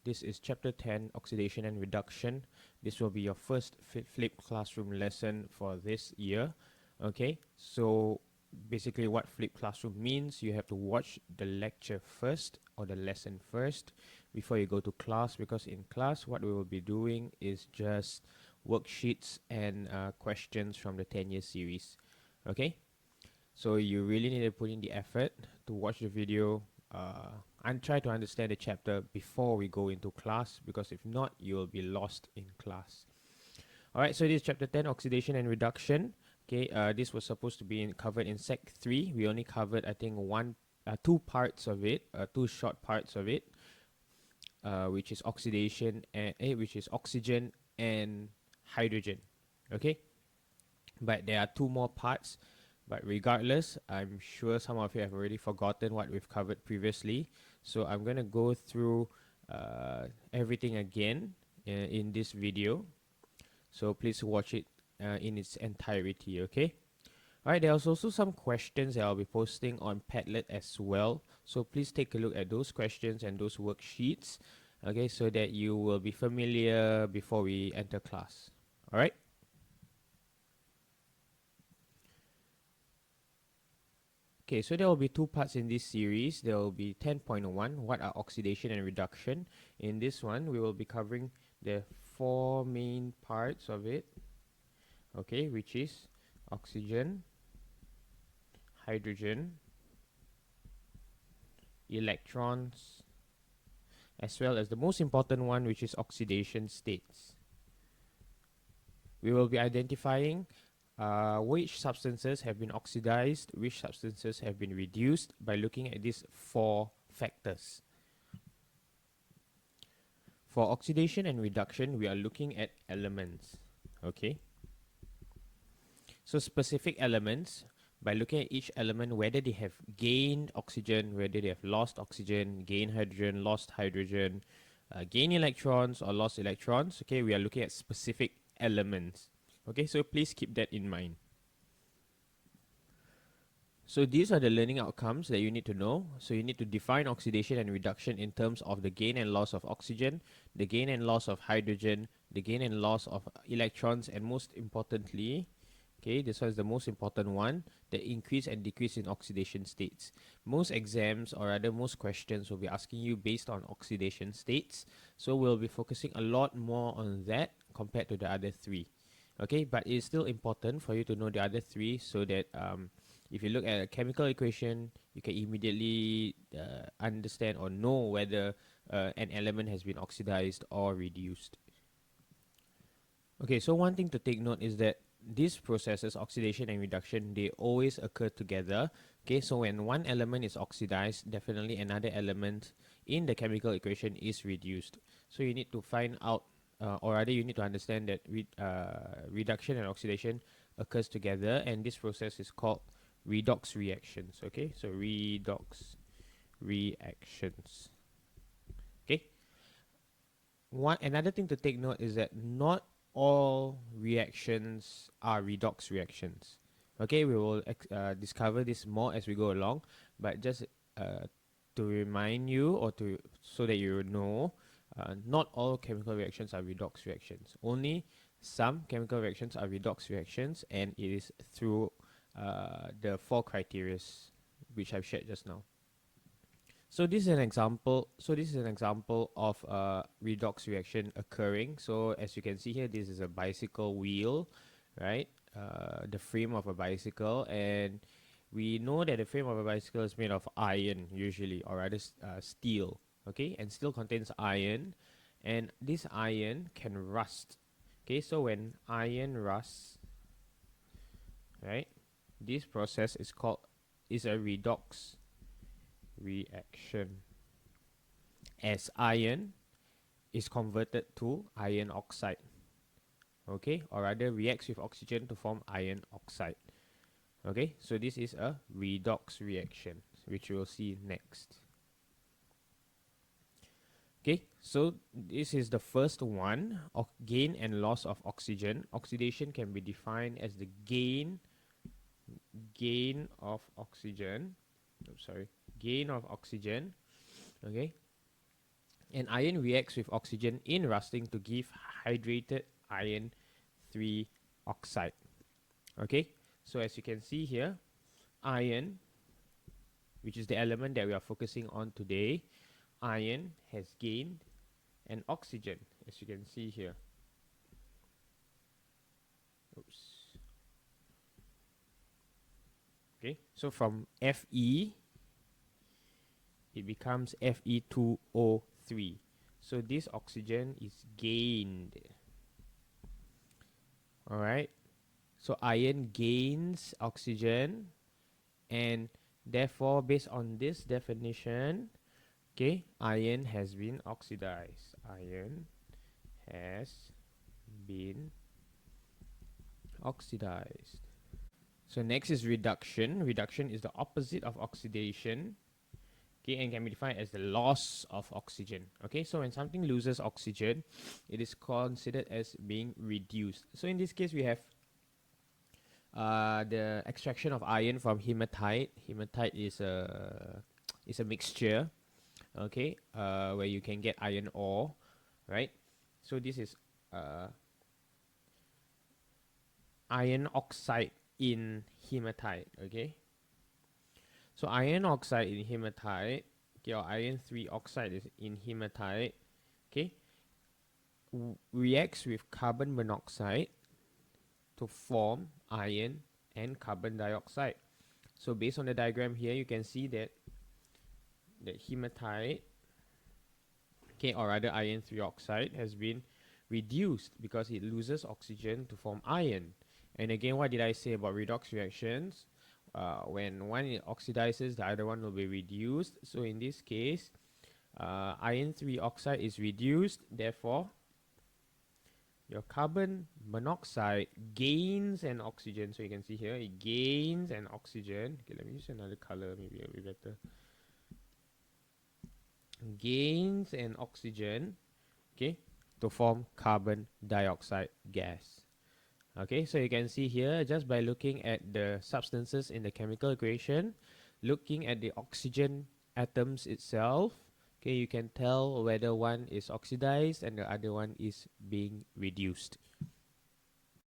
This is Chapter 10, Oxidation and Reduction. This will be your first flipped classroom lesson for this year. Okay, so basically what flipped classroom means, you have to watch the lecture first or the lesson first before you go to class, because in class what we will be doing is just worksheets and questions from the 10-year series. Okay, so you really need to put in the effort to watch the video and try to understand the chapter before we go into class, because if not, you will be lost in class. Alright, so this is chapter 10, Oxidation and Reduction. Okay, this was supposed to be covered in Sec 3. We only covered, I think, two parts of it, two short parts of it, which is oxidation and which is oxygen and hydrogen. Okay, but there are two more parts. But regardless, I'm sure some of you have already forgotten what we've covered previously. So I'm going to go through everything again in this video. So please watch it in its entirety, okay? Alright, there's also some questions that I'll be posting on Padlet as well. So please take a look at those questions and those worksheets, okay, so that you will be familiar before we enter class. Alright? Okay, so there will be two parts in this series. There will be 10.1, what are oxidation and reduction. In this one, we will be covering the four main parts of it, okay, which is oxygen, hydrogen, electrons, as well as the most important one, which is oxidation states. We will be identifying which substances have been oxidized, which substances have been reduced by looking at these four factors. For oxidation and reduction, we are looking at elements, okay? So specific elements, by looking at each element, whether they have gained oxygen, whether they have lost oxygen, gained hydrogen, lost hydrogen, gain electrons or lost electrons, okay, we are looking at specific elements. Okay, so please keep that in mind. So these are the learning outcomes that you need to know. So you need to define oxidation and reduction in terms of the gain and loss of oxygen, the gain and loss of hydrogen, the gain and loss of electrons, and most importantly, okay, this one is the most important one, the increase and decrease in oxidation states. Most exams, or rather most questions, will be asking you based on oxidation states. So we'll be focusing a lot more on that compared to the other three. Okay, but it's still important for you to know the other three, so that if you look at a chemical equation, you can immediately understand or know whether an element has been oxidized or reduced. Okay, so one thing to take note is that these processes, oxidation and reduction, they always occur together. Okay, so when one element is oxidized, definitely another element in the chemical equation is reduced. So you need to find out, or rather you need to understand that reduction and oxidation occurs together, and this process is called redox reactions. Okay, so redox reactions. Okay, another thing to take note is that not all reactions are redox reactions. Okay, we will discover this more as we go along, but just to remind you, or to so that you know, not all chemical reactions are redox reactions. Only some chemical reactions are redox reactions, and it is through the four criteria which I've shared just now. So this is an example. So this is an example of a redox reaction occurring. So as you can see here, this is a bicycle wheel, right? The frame of a bicycle, and we know that the frame of a bicycle is made of iron usually, or rather steel. Okay, and steel contains iron, and this iron can rust. Okay, so when iron rusts, right, this process is a redox reaction, as iron is converted to iron oxide, okay, or rather reacts with oxygen to form iron oxide. Okay, so this is a redox reaction, which we'll see next. Okay, so this is the first one, of gain and loss of oxygen. Oxidation can be defined as the gain of oxygen. Gain of oxygen. Okay, And iron reacts with oxygen in rusting to give hydrated iron 3 oxide. Okay, so as you can see here, iron, which is the element that we are focusing on today, iron has gained an oxygen, as you can see here. Oops. Okay, so from Fe, it becomes Fe2O3. So this oxygen is gained. Alright, so iron gains oxygen, and therefore, based on this definition, okay, iron has been oxidized. Iron has been oxidized. So next is reduction. Reduction is the opposite of oxidation, okay, and can be defined as the loss of oxygen. Okay, so when something loses oxygen, it is considered as being reduced. So in this case, we have the extraction of iron from hematite. Hematite is a mixture, okay, where you can get iron ore, right? So this is iron oxide in hematite, okay? So iron oxide in hematite, okay, or iron 3 oxide is in hematite, okay, reacts with carbon monoxide to form iron and carbon dioxide. So based on the diagram here, you can see that hematite, okay, or rather iron 3 oxide has been reduced because it loses oxygen to form iron. And again, what did I say about redox reactions? When one oxidizes, the other one will be reduced. So in this case, iron 3 oxide is reduced, therefore your carbon monoxide gains an oxygen. So you can see here, it gains an oxygen. Okay, let me use another color, maybe it'll be better. Gains an oxygen, okay, to form carbon dioxide gas. Okay, so you can see here, just by looking at the substances in the chemical equation, looking at the oxygen atoms itself, okay, you can tell whether one is oxidized and the other one is being reduced.